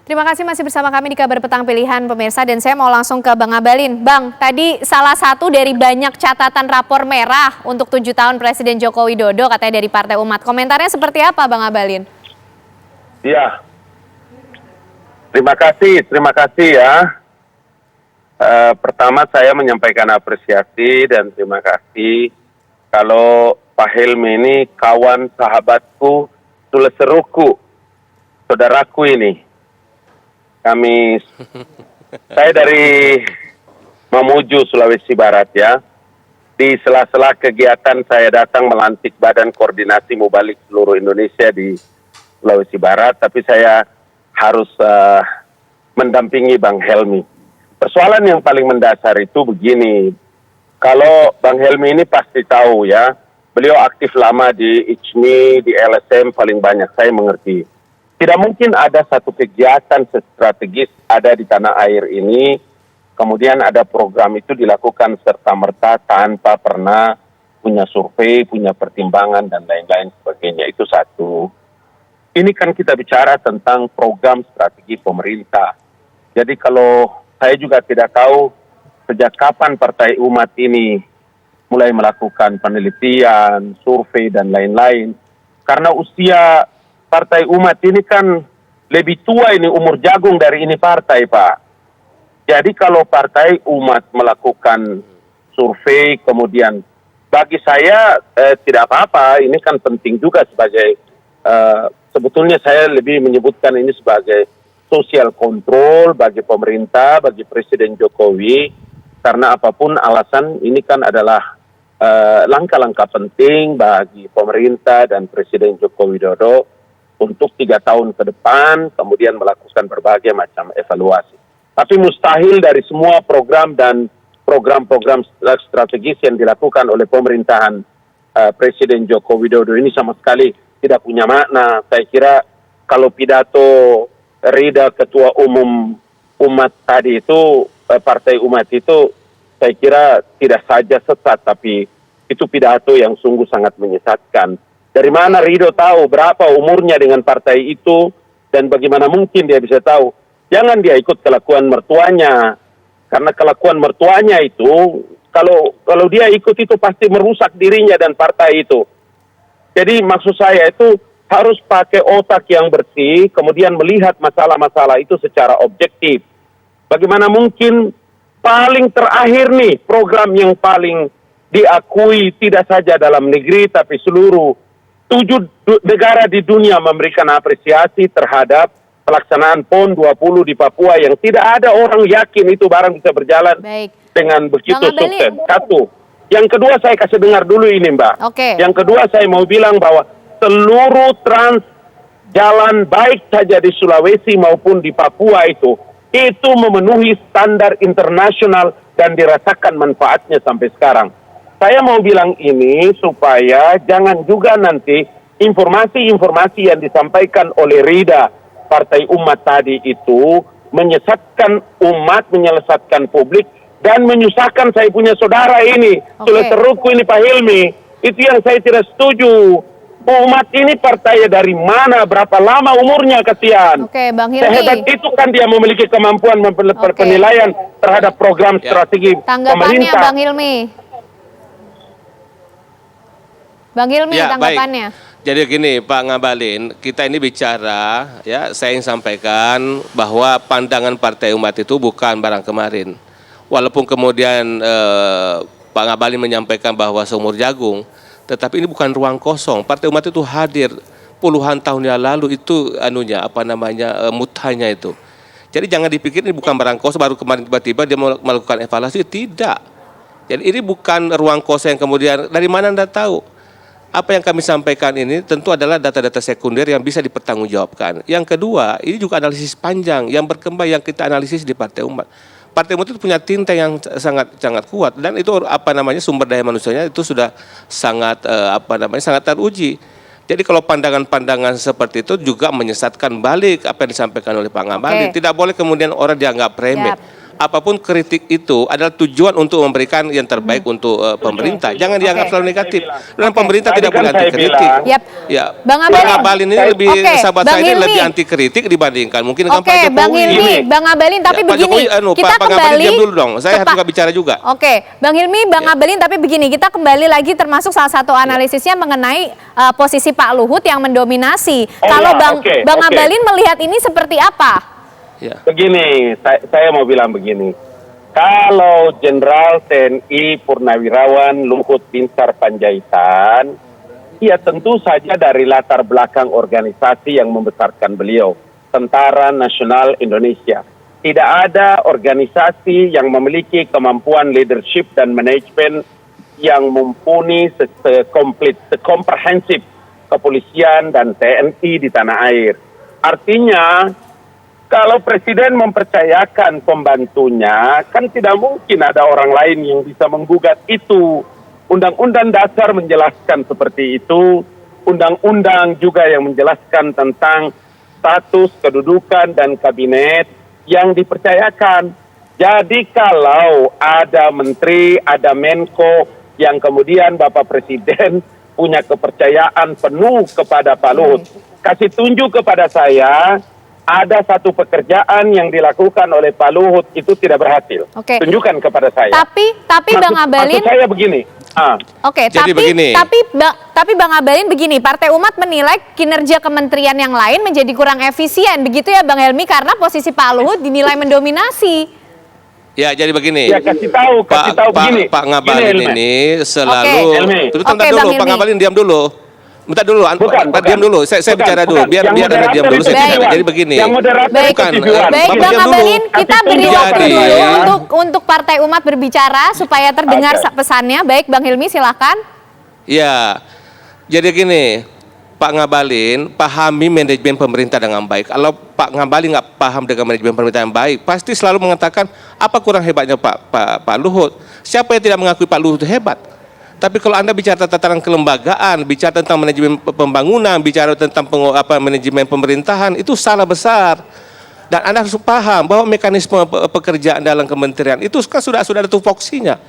Terima kasih masih bersama kami di Kabar Petang Pilihan pemirsa, dan saya mau langsung ke Bang Abalin. Bang, tadi salah satu dari banyak catatan rapor merah untuk 7 tahun Presiden Joko Widodo katanya dari Partai Umat. Komentarnya seperti apa Bang Abalin? Iya, terima kasih ya. Pertama saya menyampaikan apresiasi dan terima kasih kalau Pak Helmi ini kawan sahabatku, tuleseruku, saudaraku ini. Saya dari Mamuju, Sulawesi Barat ya. Di sela-sela kegiatan saya datang melantik Badan Koordinasi Mubalik seluruh Indonesia di Sulawesi Barat, tapi saya harus mendampingi Bang Helmi. Persoalan yang paling mendasar itu begini, kalau Bang Helmi ini pasti tahu ya, beliau aktif lama di ICMI, di LSM paling banyak, saya mengerti. Tidak mungkin ada satu kegiatan strategis ada di tanah air ini, kemudian ada program itu dilakukan serta-merta tanpa pernah punya survei, punya pertimbangan, dan lain-lain sebagainya. Itu satu. Ini kan kita bicara tentang program strategi pemerintah. Jadi kalau saya juga tidak tahu sejak kapan Partai Umat ini mulai melakukan penelitian, survei, dan lain-lain. Karena usia Partai Umat ini kan lebih tua ini, umur jagung dari ini partai, Pak. Jadi kalau Partai Umat melakukan survei, kemudian bagi saya tidak apa-apa, ini kan penting juga sebagai, sebetulnya saya lebih menyebutkan ini sebagai social control bagi pemerintah, bagi Presiden Jokowi, karena apapun alasan ini kan adalah langkah-langkah penting bagi pemerintah dan Presiden Joko Widodo untuk 3 tahun ke depan, kemudian melakukan berbagai macam evaluasi. Tapi mustahil dari semua program dan program-program strategis yang dilakukan oleh pemerintahan Presiden Joko Widodo ini sama sekali tidak punya makna. Saya kira kalau pidato Rida Ketua Umum Umat tadi itu, Partai Umat itu, saya kira tidak saja sesat, tapi itu pidato yang sungguh sangat menyesatkan. Dari mana Ridho tahu berapa umurnya dengan partai itu, dan bagaimana mungkin dia bisa tahu? Jangan dia ikut kelakuan mertuanya, karena kelakuan mertuanya itu, kalau dia ikut itu pasti merusak dirinya dan partai itu. Jadi maksud saya itu harus pakai otak yang bersih, kemudian melihat masalah-masalah itu secara objektif. Bagaimana mungkin paling terakhir nih, program yang paling diakui tidak saja dalam negeri, tapi seluruh 7 negara di dunia memberikan apresiasi terhadap pelaksanaan PON 20 di Papua yang tidak ada orang yakin itu barang bisa berjalan dengan begitu sukses. Satu. Yang kedua saya kasih dengar dulu ini Mbak. Yang kedua saya mau bilang bahwa seluruh jalan baik saja di Sulawesi maupun di Papua itu memenuhi standar internasional dan dirasakan manfaatnya sampai sekarang. Saya mau bilang ini supaya jangan juga nanti informasi-informasi yang disampaikan oleh Rida Partai Umat tadi itu menyesatkan umat, menyesatkan publik, dan menyusahkan saya punya saudara ini, Tuleseruku ini Pak Helmi. Itu yang saya tidak setuju. Umat ini partai dari mana, berapa lama umurnya, kasihan. Bang Hilmi. Sehebat itu kan dia memiliki kemampuan penilaian terhadap program strategi pemerintah. Bang Hilmi. Bang Hilmi, tanggapannya. Baik. Jadi gini Pak Ngabalin, kita ini bicara, ya saya ingin sampaikan bahwa pandangan Partai Umat itu bukan barang kemarin. Walaupun kemudian Pak Ngabalin menyampaikan bahwa seumur jagung, tetapi ini bukan ruang kosong. Partai Umat itu hadir puluhan tahun yang lalu, itu mutanya itu. Jadi jangan dipikir ini bukan barang kosong, baru kemarin tiba-tiba dia melakukan evaluasi, tidak. Jadi ini bukan ruang kosong yang kemudian, dari mana Anda tahu? Apa yang kami sampaikan ini tentu adalah data-data sekunder yang bisa dipertanggungjawabkan. Yang kedua, ini juga analisis panjang yang berkembang yang kita analisis di Partai Umat. Partai Umat itu punya tinta yang sangat kuat, dan itu sumber daya manusianya itu sudah sangat sangat teruji. Jadi kalau pandangan-pandangan seperti itu juga menyesatkan balik apa yang disampaikan oleh Pak Ngabalin. Tidak boleh kemudian orang dianggap remeh. apapun kritik itu adalah tujuan untuk memberikan yang terbaik untuk pemerintah. Jangan dianggap selalu negatif. Dan pemerintah Tadi tidak kan boleh saya anti kritik. bilang. Yap. Ya, Bang Ngabalin ini lebih sahabat Bang saya ini Hilmi. lebih anti kritik dibandingkan mungkin dengan Oke, Pak Jokowi. Bang Hilmi, Ini. Bang Abalin, tapi Ya, Pak begini, Jokowi, kita Pak Ngabalin kembali diam dulu dong. Saya ke harus juga bicara juga. Oke, Bang Hilmi, Bang Abalin, tapi begini, kita kembali lagi termasuk salah satu analisisnya mengenai posisi Pak Luhut yang mendominasi. Oh Kalau ya, Bang oke. Abalin melihat ini seperti apa? Ya. Begini, saya mau bilang begini. Kalau Jenderal TNI Purnawirawan Luhut Binsar Panjaitan, ya tentu saja dari latar belakang organisasi yang membesarkan beliau, Tentara Nasional Indonesia. Tidak ada organisasi yang memiliki kemampuan leadership dan manajemen yang mumpuni sekomplit, sekomprehensif kepolisian dan TNI di tanah air. Artinya, kalau Presiden mempercayakan pembantunya, kan tidak mungkin ada orang lain yang bisa menggugat itu. Undang-undang dasar menjelaskan seperti itu. Undang-undang juga yang menjelaskan tentang status, kedudukan, dan kabinet yang dipercayakan. Jadi kalau ada menteri, ada Menko, yang kemudian Bapak Presiden punya kepercayaan penuh kepada Pak Luhut, kasih tunjuk kepada saya, ada satu pekerjaan yang dilakukan oleh Pak Luhut itu tidak berhasil. Oke. Tunjukkan kepada saya. Tapi Bang Abalin, maksud saya begini. oke, Jadi begini. tapi Bang Abalin begini, Partai Umat menilai kinerja kementerian yang lain menjadi kurang efisien, begitu ya Bang Helmi, karena posisi Pak Luhut dinilai mendominasi. Ya, jadi begini. Ya kasih tahu begini. Pak Ngabalin Gini, ini selalu. Helmi. Bentar Oke, dulu, Bang Pak Hilmi. Ngabalin diam dulu. Bentar dulu, Pak diam dulu. Saya Bukan, bicara dulu. bukan. Biar Yang Anda diam moderator dulu. itu Saya bicara. Tijuan. Jadi begini. Yang moderator Bukan, itu Tijuan. Baik Bapak Bang diam dulu. Abalin, kita Kasih beri tunjuk waktu Jadi- dulu untuk Partai Umat berbicara supaya terdengar Oke. pesannya. Baik Bang Hilmi, silakan. Ya, jadi gini, Pak Ngabalin pahami manajemen pemerintah dengan baik. Kalau Pak Ngabalin nggak paham dengan manajemen pemerintah yang baik, pasti selalu mengatakan apa kurang hebatnya Pak Luhut. Siapa yang tidak mengakui Pak Luhut itu hebat? Tapi kalau Anda bicara tataran kelembagaan, bicara tentang manajemen pembangunan, bicara tentang manajemen pemerintahan, itu salah besar. Dan Anda harus paham bahwa mekanisme pekerjaan dalam kementerian itu kan sudah ada tupoksinya.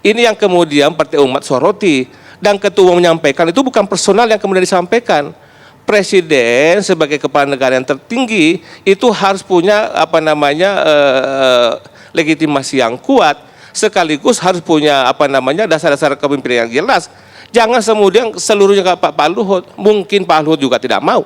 Ini yang kemudian Partai Umat soroti. Dan ketua menyampaikan itu bukan personal yang kemudian disampaikan. Presiden sebagai kepala negara yang tertinggi itu harus punya legitimasi yang kuat, sekaligus harus punya dasar-dasar kepemimpinan yang jelas. Jangan kemudian seluruhnya ke Pak Luhut. Mungkin Pak Luhut juga tidak mau.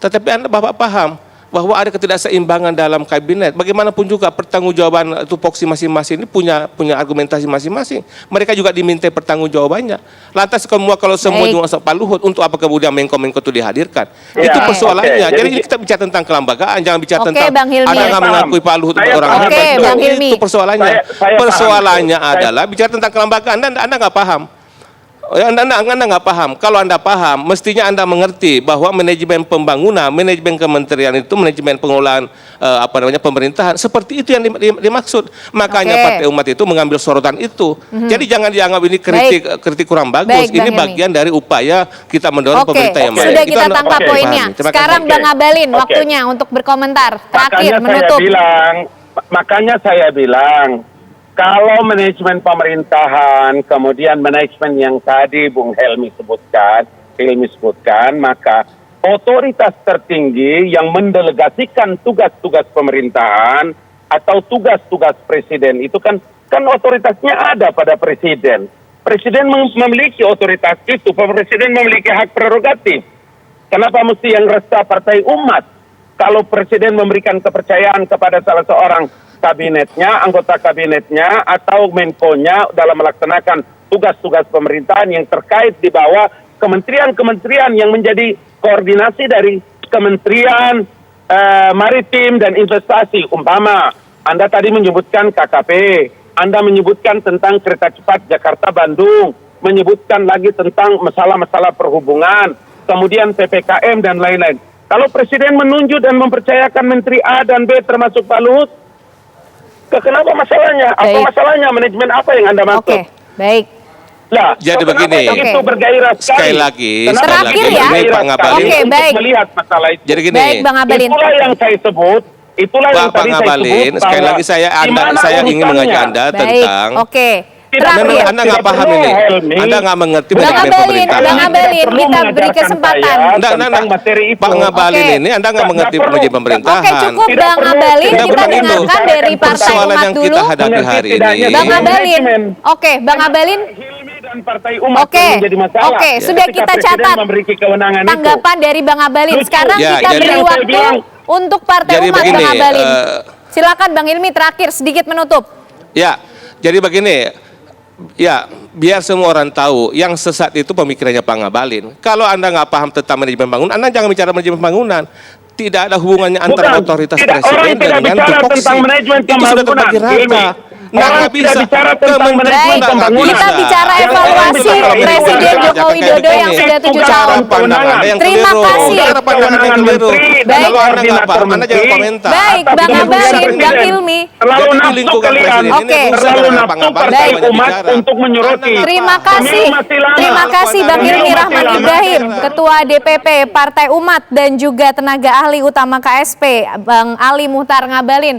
Tetapi Bapak paham bahwa ada ketidakseimbangan dalam kabinet. Bagaimanapun juga pertanggungjawaban tupoksi masing-masing ini punya argumentasi masing-masing. Mereka juga diminta pertanggungjawabannya. Lantas kalau semua juga Pak Luhut, untuk apa kemudian Menko-Menko itu dihadirkan? Ya, itu persoalannya. oke. Jadi kita bicara tentang kelembagaan, jangan bicara Oke, tentang Bang Hilmi. Anda nggak Saya mengakui paham. Pak Luhut Saya orang paham. hebat. Oke, Bang Hilmi. Itu persoalannya. Saya Persoalannya paham. adalah bicara tentang kelembagaan. Anda nggak paham. Anda nggak paham. Kalau Anda paham, mestinya Anda mengerti bahwa manajemen pembangunan, manajemen kementerian itu manajemen pengelolaan pemerintahan. Seperti itu yang dimaksud. Makanya Oke. Partai Umat itu mengambil sorotan itu. Jadi jangan dianggap ini kritik kurang bagus. Baik, Bang Ini Hilmi. bagian dari upaya kita mendorong pemerintah yang baik. Sudah Itu kita Anda tangkap pahami. poinnya. Terima kasih. Sekarang Oke. Bang Abalin, Oke. waktunya untuk berkomentar. Terakhir, menutup. Makanya saya bilang, kalau manajemen pemerintahan, kemudian manajemen yang tadi Bung Hilmi sebutkan, maka otoritas tertinggi yang mendelegasikan tugas-tugas pemerintahan atau tugas-tugas presiden itu kan otoritasnya ada pada presiden. Presiden memiliki otoritas itu, presiden memiliki hak prerogatif. Kenapa mesti yang resah Partai Umat? Kalau presiden memberikan kepercayaan kepada salah seorang kabinetnya, anggota kabinetnya, atau Menko-nya dalam melaksanakan tugas-tugas pemerintahan yang terkait di bawah kementerian-kementerian yang menjadi koordinasi dari Kementerian Maritim dan Investasi. Umpama, Anda tadi menyebutkan KKP, Anda menyebutkan tentang kereta cepat Jakarta-Bandung, menyebutkan lagi tentang masalah-masalah perhubungan, kemudian PPKM dan lain-lain. Kalau Presiden menunjuk dan mempercayakan Menteri A dan B termasuk Pak Luhut, kenapa masalahnya? Apa Baik. masalahnya? Manajemen apa yang Anda maksud? Oke, baik. Lah, Jadi kenapa begini. begitu bergairah sekali? Sekali lagi, Kenapa Terakhir begitu ya. bergairah Pak Ngabalin. sekali Oke, untuk baik. melihat masalah itu? Jadi gini. Baik Bang Abalin. Itulah yang saya sebut itulah yang Pak tadi saya Ngabalin, sebut sekali bahwa lagi di mana saya ingin urusannya. mengajak Anda Baik, tentang oke. Tidak Terakhir. perlu. Anda nggak paham perlu, ini. Helmi. Anda nggak mengerti Bang manajemen Ngabalin, pemerintahan. Bang Ngabalin, Tidak perlu kita beri mengajarkan kesempatan. saya Nggak, tentang materi itu. Pak Ngabalin Oke. ini Anda nggak Nggak mengerti perlu. manajemen pemerintahan. Oke, cukup Tidak Bang perlu. Ngabalin, Tidak kita perlu itu. dengarkan dari Partai Persoalan Umat yang dulu. kita hadapi Mengerti hari tidaknya ini. Bang Ngabalin, manajemen. oke, Bang Ngabalin, Hilmi dan Partai Umat Oke. yang menjadi masalah. Oke, sudah ketika kita Presiden catat memberi kewenangan itu. tanggapan dari Bang Ngabalin. Lucu. Sekarang Ya, kita jadi beri yang saya waktu bilang. untuk Partai Jadi Umat, begini, Bang Ngabalin. Silakan Bang Hilmi terakhir sedikit menutup. Ya, jadi begini. Ya, biar semua orang tahu yang sesat itu pemikirannya Pak Ngabalin. Kalau Anda nggak paham tentang manajemen bangunan, Anda jangan bicara manajemen bangunan. Tidak ada hubungannya antara Bukan. otoritas Tidak, presiden orang tidak dengan bicara tupoksi. tentang manajemen Itu sudah pembangunan, terbagi Hilmi. rata. Orang tidak bicara tentang manajemen Baik, pembangunan. kita bicara Yang evaluasi orang bicara Presiden itu Joko Widodo yang sudah 7 tahun. Pandangan yang Terima keliru. kasih. Cara pandangan yang keliru. Baik. Kalau Anda nggak paham, Anda jangan komentar. Baik, Atas Bang kebijakan Ngabalin, Presiden. Bang Hilmi. Terlalu Jadi di nafsu lingkungan kalian. presiden ini Oke. urusan Terlalu dengan Pak nafsu Ngabalin Partai banyak Umat bicara. untuk menyuruti. Terima kasih. Pemilu masih lama. Terima kasih Bang Pemilu Hilmi masih Rahman lama. Ibrahim, Ketua DPP Partai Umat dan juga tenaga ahli utama KSP Bang Ali Muhtar Ngabalin.